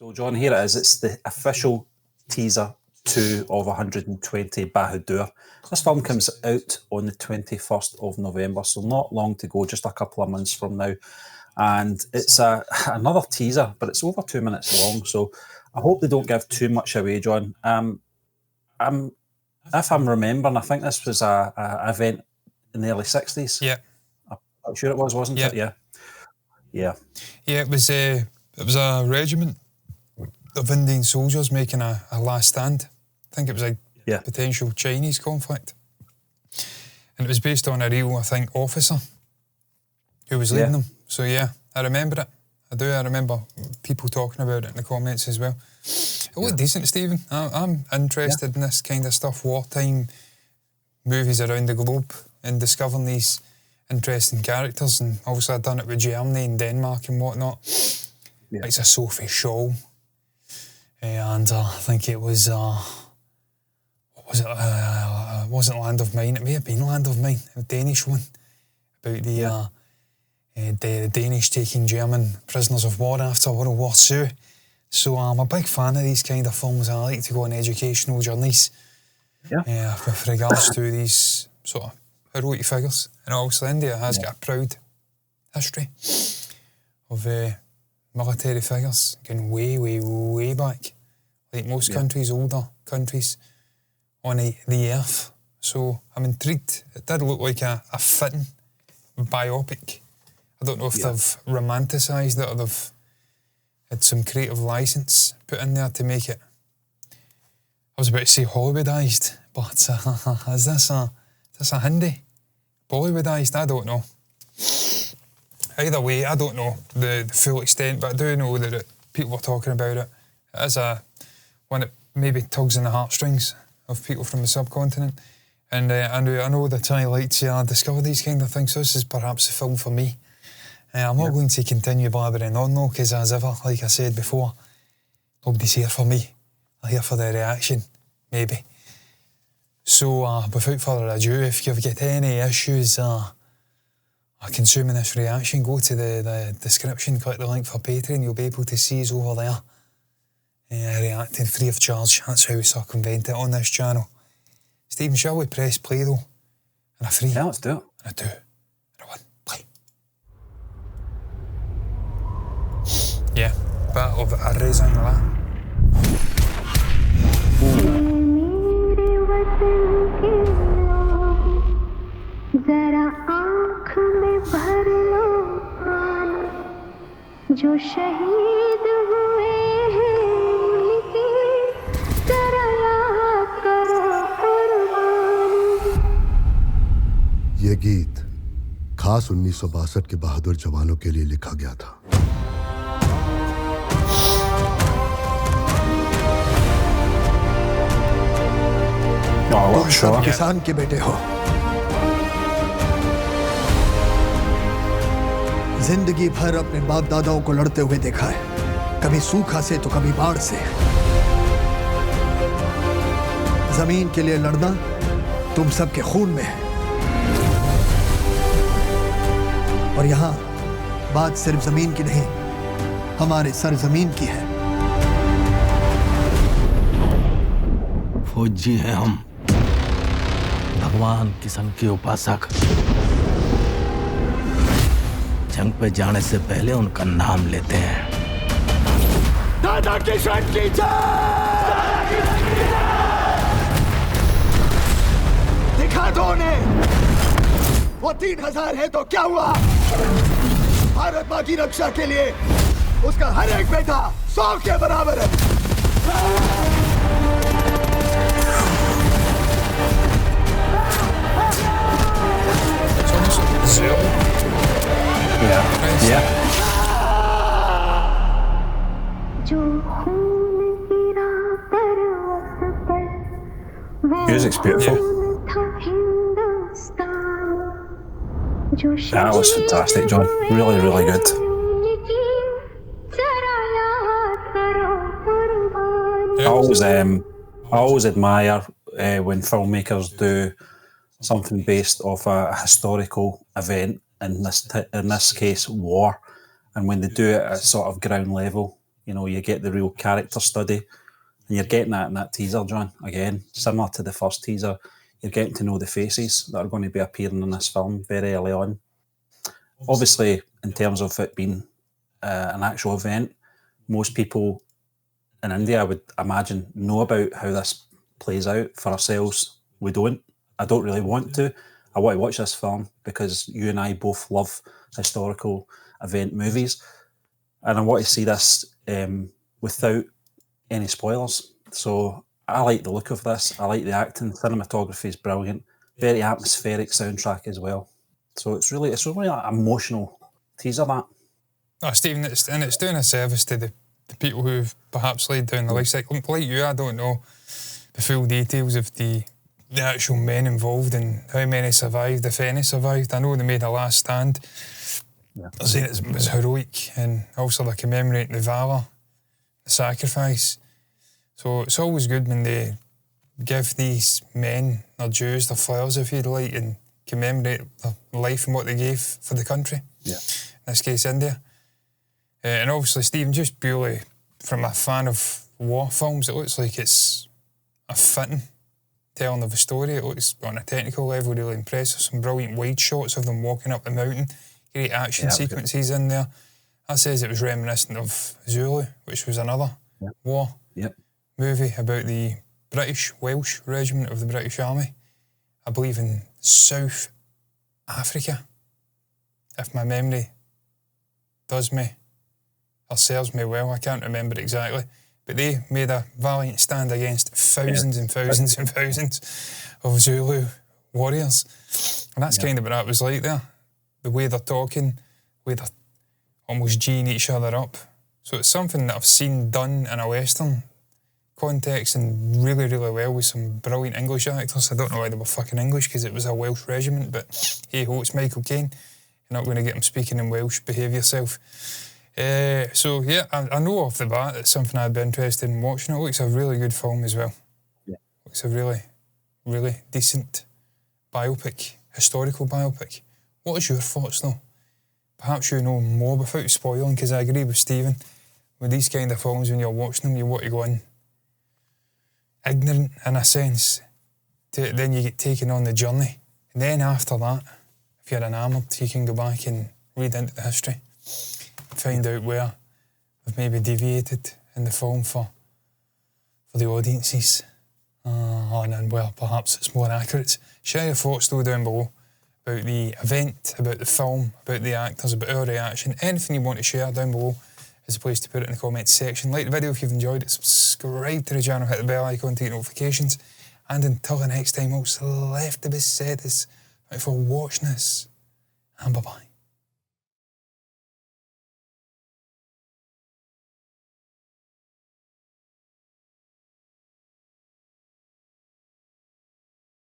So, John, here it is. It's the official teaser 2 of 120 Bahadur. This film comes out on the 21st of November, so not long to go, just a couple of months from now. And it's another teaser, but it's over 2 minutes long, so I hope they don't give too much away, John. If I'm remembering, I think this was a event in the early 60s. Yeah. I'm sure it was, wasn't it? Yeah. Yeah, it was a regiment of Indian soldiers making a last stand. I think it was a potential Chinese conflict. And it was based on a real, I think, officer who was leading them. So yeah, I remember it. I remember people talking about it in the comments as well. It looked decent, Stephen. I'm interested in this kind of stuff, wartime movies around the globe, and discovering these interesting characters. And obviously I've done it with Germany and Denmark and whatnot. Like it's a Sophie Scholl. And I think it was, what was it? It wasn't Land of Mine. It may have been Land of Mine, a Danish one, about the Danish taking German prisoners of war after World War II. So I'm a big fan of these kind of films. I like to go on educational journeys with regards to these sort of heroic figures. And also India has got a proud history of military figures going way, way, way back. Like most countries, older countries on the earth. So I'm intrigued. It did look like a fitting biopic. I don't know if they've romanticised it or they've had some creative licence put in there to make it. I was about to say Hollywoodised, but is this a Hindi? Bollywoodised? I don't know. Either way, I don't know the full extent, but I do know that people were talking about it. It is one that maybe tugs on the heartstrings of people from the subcontinent. And I know that I like to discover these kind of things, so this is perhaps a film for me. I'm not going to continue blabbering on though, because as ever, like I said before, nobody's here for me. I'm here for the reaction, maybe. So without further ado, if you've got any issues consuming this reaction, go to the description, click the link for Patreon, you'll be able to see us over there reacting free of charge. That's how we circumvent it on this channel. Stephen, shall we press play though? And a three. Yeah, let's do it. And a two. And a one. Play. Yeah, Battle of Arizona. जो शहीद हुए हैं उनकी तरह याद करो कुर्बानी। ये गीत खास 1962 के बहादुर जवानों के लिए लिखा गया था। तुम सब किसान के बेटे हो। जिंदगी भर अपने बाप दादाओं को लड़ते हुए देखा है, कभी सूखा से तो कभी बाढ़ से। जमीन के लिए लड़ना तुम सबके खून में है। और यहाँ बात सिर्फ जमीन की नहीं, हमारे सरजमीन की है। फौजी हैं हम, भगवान किसान के उपासक। जंग पे जाने से पहले उनका नाम लेते हैं। दादा किसान की जय! दिखा दो उन्हें, वो 3000 है तो क्या हुआ? भारत माँ की रक्षा के लिए उसका हर एक बेटा 100 के बराबर है। Music's beautiful. That was fantastic, John. Really, really good. I always admire when filmmakers do something based off a historical event, in this case war, and when they do it at sort of ground level, You know, you get the real character study, and you're getting that in that teaser, John. Again, similar to the first teaser, you're getting to know the faces that are going to be appearing in this film very early on. Obviously, in terms of it being an actual event, most people in India, I would imagine, know about how this plays out. For ourselves, we don't. I don't really want to. I want to watch this film because you and I both love historical event movies, and I want to see this without any spoilers. So I like the look of this. I like the acting. Cinematography is brilliant. Very atmospheric soundtrack as well. So it's really an emotional teaser, that. Oh, Stephen, it's doing a service to the people who've perhaps laid down the life cycle. Like you, I don't know the full details of the actual men involved and how many survived, if any survived. I know they made a last stand. Yeah. They're saying it was heroic, and also they're commemorating the valour, the sacrifice. So it's always good when they give these men their dues, their flowers, if you'd like, and commemorate their life and what they gave for the country. Yeah. In this case, India. And obviously, Stephen, just purely from a fan of war films, it looks like it's a fitting telling of a story. It looks, on a technical level, really impressive. Some brilliant wide shots of them walking up the mountain. Great action sequences in there. That says it was reminiscent of Zulu, which was another war movie about the British Welsh regiment of the British Army. I believe in South Africa, if my memory does me or serves me well. I can't remember exactly. But they made a valiant stand against thousands and thousands and thousands of Zulu warriors. And that's kind of what that was like there. The way they're talking, the way they're almost geeing each other up. So it's something that I've seen done in a Western context and really, really well with some brilliant English actors. I don't know why they were fucking English because it was a Welsh regiment, but hey-ho, it's Michael Caine. You're not going to get him speaking in Welsh. Behave yourself. So, yeah, I know off the bat it's something I'd be interested in watching. It looks a really good film as well. Yeah. Looks a really, really decent biopic, historical biopic. What is your thoughts, though? Perhaps you know more without spoiling, because I agree with Stephen. With these kind of films, when you're watching them, you want to go in ignorant, in a sense. Then you get taken on the journey. And then after that, if you're enamoured, you can go back and read into the history. Find out where they've maybe deviated in the film for the audiences. And well, perhaps it's more accurate. Share your thoughts though down below about the event, about the film, about the actors, about our reaction. Anything you want to share down below is a place to put it in the comments section. Like the video if you've enjoyed it, subscribe to the channel, hit the bell icon to get notifications. And until the next time, all that's left to be said is thank you for watching this, and bye-bye.